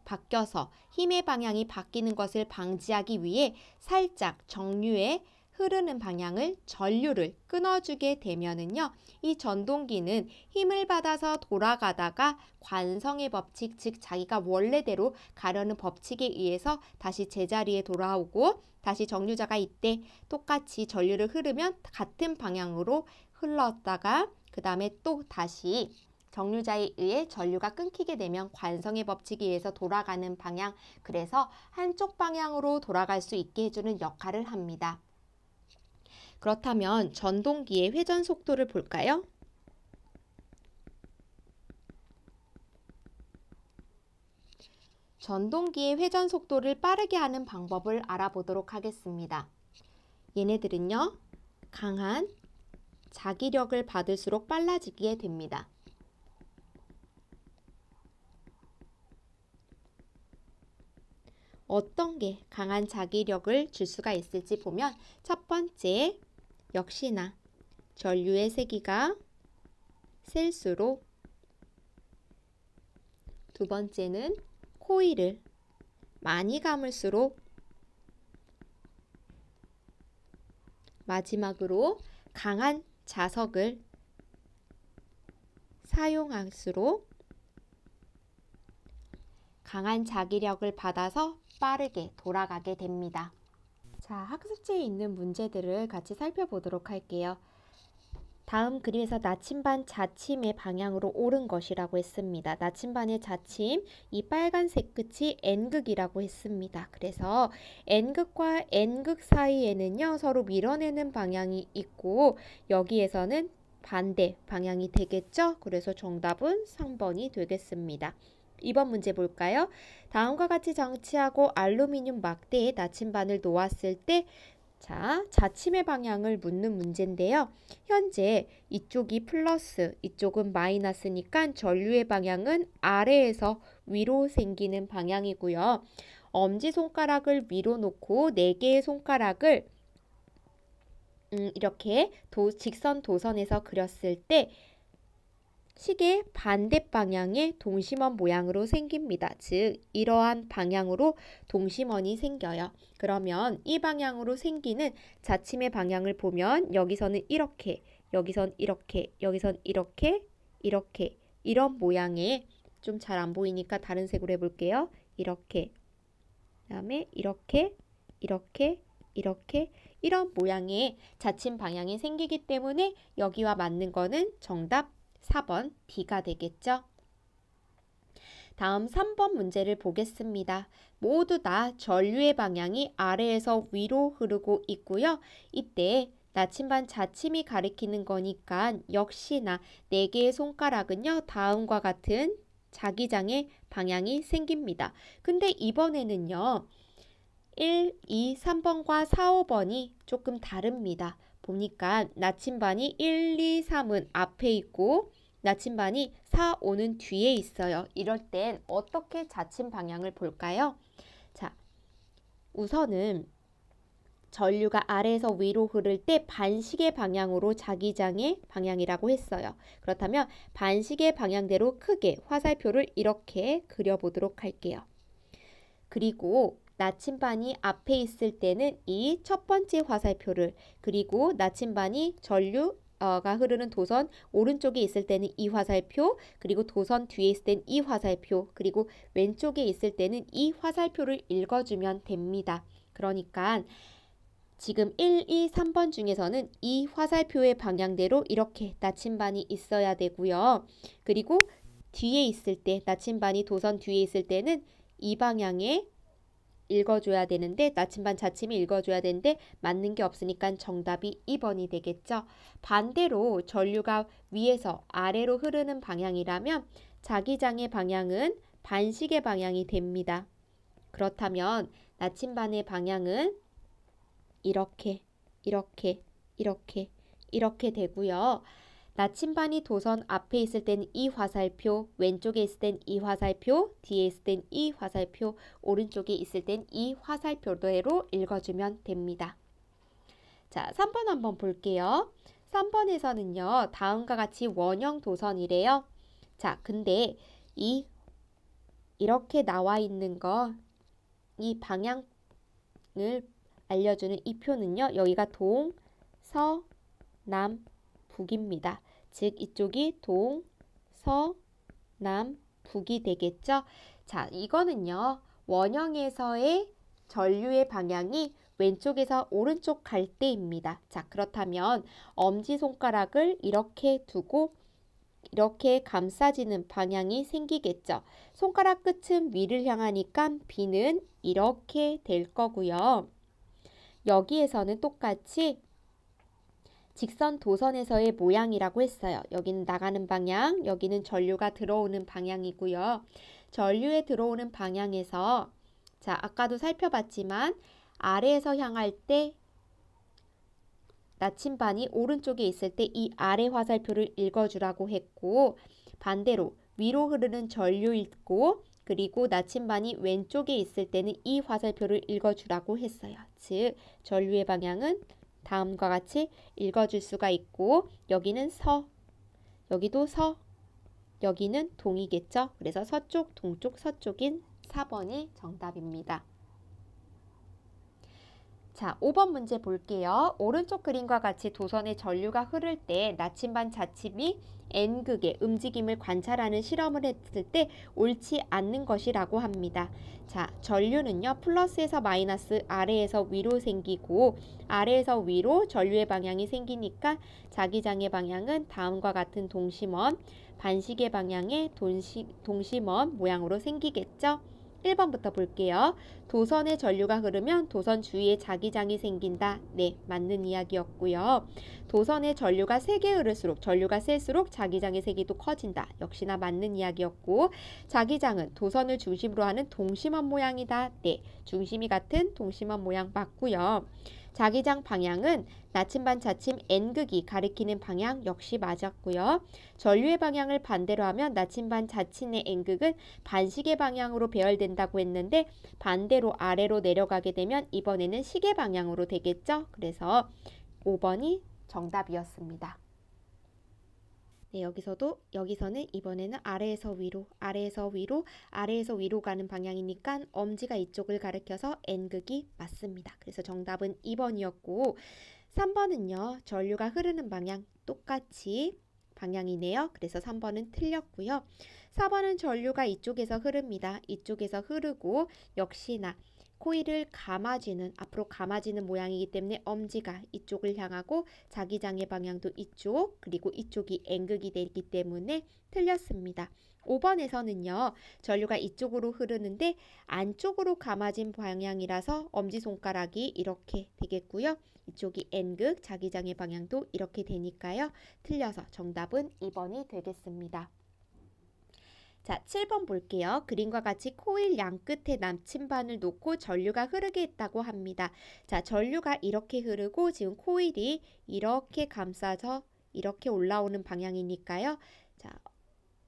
[SPEAKER 1] 바뀌어서 힘의 방향이 바뀌는 것을 방지하기 위해 살짝 정류의 흐르는 방향을 전류를 끊어주게 되면은요, 이 전동기는 힘을 받아서 돌아가다가 관성의 법칙, 즉 자기가 원래대로 가려는 법칙에 의해서 다시 제자리에 돌아오고 다시 정류자가 이때 똑같이 전류를 흐르면 같은 방향으로 흘렀다가 그 다음에 또 다시 정류자에 의해 전류가 끊기게 되면 관성의 법칙에 의해서 돌아가는 방향, 그래서 한쪽 방향으로 돌아갈 수 있게 해주는 역할을 합니다. 그렇다면 전동기의 회전 속도를 볼까요? 전동기의 회전 속도를 빠르게 하는 방법을 알아보도록 하겠습니다. 얘네들은요, 강한 자기력을 받을수록 빨라지게 됩니다. 어떤 게 강한 자기력을 줄 수가 있을지 보면 첫 번째, 역시나 전류의 세기가 셀수록, 두 번째는 코일을 많이 감을수록, 마지막으로 강한 자석을 사용할수록 강한 자기력을 받아서 빠르게 돌아가게 됩니다. 자, 학습지에 있는 문제들을 같이 살펴보도록 할게요. 다음 그림에서 나침반 자침의 방향으로 옳은 것이라고 했습니다. 나침반의 자침, 이 빨간색 끝이 N극이라고 했습니다. 그래서 N극과 N극 사이에는요, 서로 밀어내는 방향이 있고 여기에서는 반대 방향이 되겠죠? 그래서 정답은 3번이 되겠습니다. 2번 문제 볼까요? 다음과 같이 장치하고 알루미늄 막대에 나침반을 놓았을 때 자, 자침의 방향을 묻는 문제인데요. 현재 이쪽이 플러스, 이쪽은 마이너스니까 전류의 방향은 아래에서 위로 생기는 방향이고요. 엄지손가락을 위로 놓고 4개의 손가락을 이렇게 직선 도선에서 그렸을 때 시계 반대 방향의 동심원 모양으로 생깁니다. 즉, 이러한 방향으로 동심원이 생겨요. 그러면 이 방향으로 생기는 자침의 방향을 보면 여기서는 이렇게, 여기선 이렇게, 여기선 이렇게, 이렇게 이런 모양의, 좀 잘 안 보이니까 다른 색으로 해볼게요. 이렇게, 그 다음에 이렇게, 이렇게, 이렇게 이런 모양의 자침 방향이 생기기 때문에 여기와 맞는 거는 정답 4번 D가 되겠죠. 다음 3번 문제를 보겠습니다. 모두 다 전류의 방향이 아래에서 위로 흐르고 있고요. 이때 나침반 자침이 가리키는 거니까 역시나 4개의 손가락은요, 다음과 같은 자기장의 방향이 생깁니다. 근데 이번에는요, 1, 2, 3번과 4, 5번이 조금 다릅니다. 보니까 나침반이 1, 2, 3은 앞에 있고 나침반이 4, 5는 뒤에 있어요. 이럴 땐 어떻게 자침 방향을 볼까요? 자, 우선은 전류가 아래에서 위로 흐를 때 반시계 방향으로 자기장의 방향이라고 했어요. 그렇다면 반시계 방향대로 크게 화살표를 이렇게 그려보도록 할게요. 그리고 나침반이 앞에 있을 때는 이 첫 번째 화살표를, 그리고 나침반이 전류가 흐르는 도선 오른쪽에 있을 때는 이 화살표, 그리고 도선 뒤에 있을 때는 이 화살표, 그리고 왼쪽에 있을 때는 이 화살표를 읽어주면 됩니다. 그러니까 지금 1, 2, 3번 중에서는 이 화살표의 방향대로 이렇게 나침반이 있어야 되고요. 그리고 뒤에 있을 때, 나침반이 도선 뒤에 있을 때는 이 방향에 읽어줘야 되는데, 나침반 자침이 읽어줘야 되는데 맞는 게 없으니까 정답이 2번이 되겠죠. 반대로 전류가 위에서 아래로 흐르는 방향이라면 자기장의 방향은 반시계 방향이 됩니다. 그렇다면 나침반의 방향은 이렇게, 이렇게, 이렇게, 이렇게 되고요. 나침반이 도선 앞에 있을 땐 이 화살표, 왼쪽에 있을 땐 이 화살표, 뒤에 있을 땐 이 화살표, 오른쪽에 있을 땐 이 화살표대로 읽어주면 됩니다. 자, 3번 한번 볼게요. 3번에서는요, 다음과 같이 원형 도선이래요. 자, 근데 이렇게 나와 있는 거, 이 방향을 알려주는 이 표는요, 여기가 동, 서, 남, 북입니다. 즉 이쪽이 동, 서, 남, 북이 되겠죠. 자, 이거는요. 원형에서의 전류의 방향이 왼쪽에서 오른쪽 갈 때입니다. 자, 그렇다면 엄지손가락을 이렇게 두고 이렇게 감싸지는 방향이 생기겠죠. 손가락 끝은 위를 향하니까 B는 이렇게 될 거고요. 여기에서는 똑같이 직선 도선에서의 모양이라고 했어요. 여기는 나가는 방향, 여기는 전류가 들어오는 방향이고요. 전류에 들어오는 방향에서 자, 아까도 살펴봤지만 아래에서 향할 때 나침반이 오른쪽에 있을 때 이 아래 화살표를 읽어주라고 했고 반대로 위로 흐르는 전류 읽고 그리고 나침반이 왼쪽에 있을 때는 이 화살표를 읽어주라고 했어요. 즉 전류의 방향은 다음과 같이 읽어줄 수가 있고 여기는 서, 여기도 서, 여기는 동이겠죠. 그래서 서쪽, 동쪽, 서쪽인 4번이 정답입니다. 자, 5번 문제 볼게요. 오른쪽 그림과 같이 도선의 전류가 흐를 때 나침반 자침이 N극의 움직임을 관찰하는 실험을 했을 때 옳지 않는 것이라고 합니다. 자, 전류는요. 플러스에서 마이너스, 아래에서 위로 생기고 아래에서 위로 전류의 방향이 생기니까 자기장의 방향은 다음과 같은 동심원, 반시계 방향의 동심원 모양으로 생기겠죠. 1번부터 볼게요. 도선의 전류가 흐르면 도선 주위에 자기장이 생긴다. 네, 맞는 이야기였고요. 도선의 전류가 세게 흐를수록 전류가 셀수록 자기장의 세기도 커진다. 역시나 맞는 이야기였고 자기장은 도선을 중심으로 하는 동심원 모양이다. 네, 중심이 같은 동심원 모양 맞고요. 자기장 방향은 나침반 자침 N극이 가리키는 방향 역시 맞았고요. 전류의 방향을 반대로 하면 나침반 자침의 N극은 반시계 방향으로 배열된다고 했는데 반대로 아래로 내려가게 되면 이번에는 시계 방향으로 되겠죠. 그래서 5번이 정답이었습니다. 네, 여기서는 이번에는 아래에서 위로, 아래에서 위로, 아래에서 위로 가는 방향이니까 엄지가 이쪽을 가리켜서 N극이 맞습니다. 그래서 정답은 2번이었고 3번은요. 전류가 흐르는 방향 똑같이 방향이네요. 그래서 3번은 틀렸고요. 4번은 전류가 이쪽에서 흐릅니다. 이쪽에서 흐르고 역시나 코일을 앞으로 감아지는 모양이기 때문에 엄지가 이쪽을 향하고 자기장의 방향도 이쪽, 그리고 이쪽이 N극이 되기 때문에 틀렸습니다. 5번에서는요. 전류가 이쪽으로 흐르는데 안쪽으로 감아진 방향이라서 엄지손가락이 이렇게 되겠고요. 이쪽이 N극, 자기장의 방향도 이렇게 되니까요. 틀려서 정답은 2번이 되겠습니다. 자, 7번 볼게요. 그림과 같이 코일 양끝에 나침반을 놓고 전류가 흐르게 했다고 합니다. 자, 전류가 이렇게 흐르고 지금 코일이 이렇게 감싸져 이렇게 올라오는 방향이니까요. 자,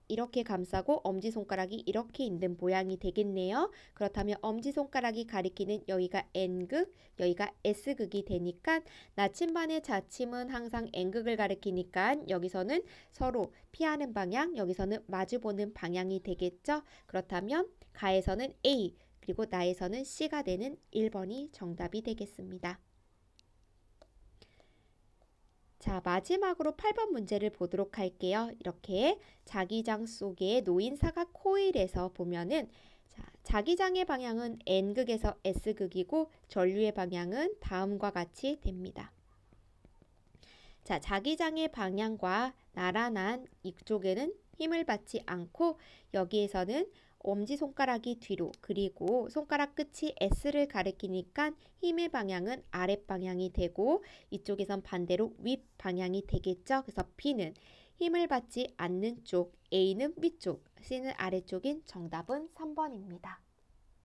[SPEAKER 1] 이렇게 감싸고 엄지손가락이 이렇게 있는 모양이 되겠네요. 그렇다면 엄지손가락이 가리키는 여기가 N극, 여기가 S극이 되니까 나침반의 자침은 항상 N극을 가리키니까 여기서는 서로 피하는 방향, 여기서는 마주보는 방향이 되겠죠. 그렇다면 가에서는 A, 그리고 나에서는 C가 되는 1번이 정답이 되겠습니다. 자, 마지막으로 8번 문제를 보도록 할게요. 이렇게 자기장 속에 놓인 사각 코일에서 보면은 자, 자기장의 방향은 N극에서 S극이고 전류의 방향은 다음과 같이 됩니다. 자, 자기장의 방향과 나란한 이쪽에는 힘을 받지 않고 여기에서는 엄지손가락이 뒤로 그리고 손가락 끝이 S를 가리키니까 힘의 방향은 아랫방향이 되고 이쪽에선 반대로 윗방향이 되겠죠. 그래서 B는 힘을 받지 않는 쪽, A는 위쪽, C는 아래쪽인 정답은 3번입니다.